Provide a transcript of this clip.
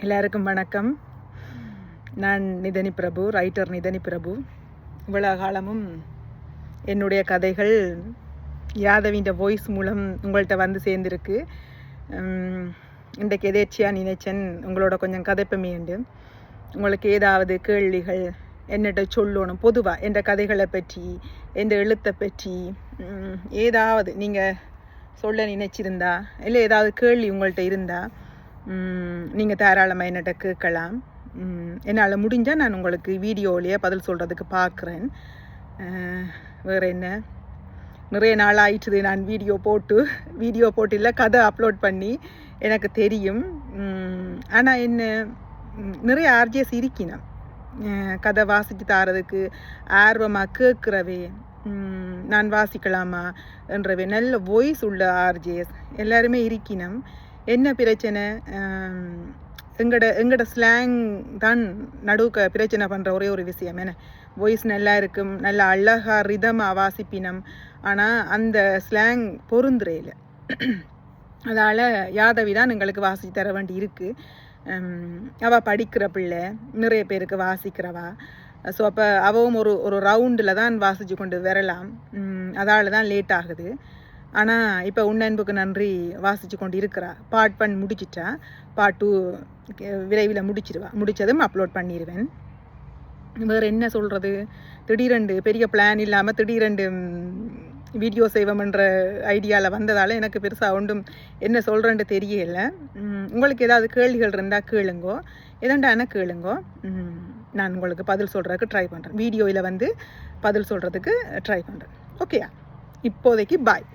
எல்லாருக்கும் வணக்கம். நான் நிதனி பிரபு, ரைட்டர் நிதனி பிரபு. இவ்வளோ காலமும் என்னுடைய கதைகள் யாதவின்ற வாய்ஸ் மூலம் உங்கள்கிட்ட வந்து சேர்ந்துருக்கு. இன்றைக்கு எதேச்சியாக நினைச்சேன் உங்களோட கொஞ்சம் கதைப்பமேண்டு. உங்களுக்கு ஏதாவது கேள்விகள் என்னட்ட சொல்லணும், பொதுவாக என்ற கதைகளை பற்றி, எந்த எழுத்தை பற்றி ஏதாவது நீங்கள் சொல்ல நினைச்சிருந்தா, இல்லை ஏதாவது கேள்வி உங்கள்கிட்ட இருந்தால் நீங்கள் தாராளமாக என்னட்ட கேட்கலாம். என்னால் முடிஞ்சால் நான் உங்களுக்கு வீடியோவிலேயே பதில் சொல்கிறதுக்கு பார்க்குறேன். வேறு என்ன, நிறைய நாள் ஆயிடுச்சுது நான் வீடியோ போட்டு இல்லை கதை அப்லோட் பண்ணி எனக்கு தெரியும். ஆனால் என்ன நிறைய ஆர்ஜிஎஸ் இருக்கணும் கதை வாசித்து தாரதுக்கு ஆர்வமாக கேட்குறவே, நான் வாசிக்கலாமா என்றவே நல்ல வாய்ஸ் உள்ள ஆர்ஜிஎஸ் எல்லாருமே இருக்கணும். என்ன பிரச்சனை, எங்கட ஸ்லாங் தான் நடுக்க பிரச்சனை பண்ணுற ஒரே ஒரு விஷயம். என்ன வாய்ஸ் நல்லா இருக்கும், நல்லா அழகாக ரிதமாக வாசிப்பினம், ஆனால் அந்த ஸ்லாங் பொருந்துறையில். அதால் யாதவி தான் எங்களுக்கு வாசி தர வேண்டி இருக்குது. அவள் படிக்கிற பிள்ளை, நிறைய பேருக்கு வாசிக்கிறவா. ஸோ அப்போ அவவும் ஒரு ரவுண்டில் தான் வாசித்து கொண்டு வரலாம். அதால் தான் லேட் ஆகுது. ஆனால் இப்போ உன்னன்புக்கு நன்றி வாசித்து கொண்டு இருக்கிறா. பார்ட் 1 முடிச்சிட்டா, பார்ட் 2 விரைவில் முடித்ததும் அப்லோட் பண்ணிடுவேன். வேறு என்ன சொல்கிறது, திடீரெண்டு பெரிய பிளான் இல்லாமல் திடீரெண்டு வீடியோ செய்வோம்ன்ற ஐடியாவில் வந்ததால் எனக்கு பெருசாக ஒன்றும் என்ன சொல்கிறேன்னு தெரியலை. உங்களுக்கு ஏதாவது கேள்விகள் இருந்தால் கேளுங்கோ, எதாண்டான கேளுங்கோ, நான் உங்களுக்கு பதில் சொல்கிறதுக்கு ட்ரை பண்ணுறேன். வீடியோவில் வந்து பதில் சொல்கிறதுக்கு ட்ரை பண்ணுறேன். ஓகேயா? இப்போதைக்கு பாய்.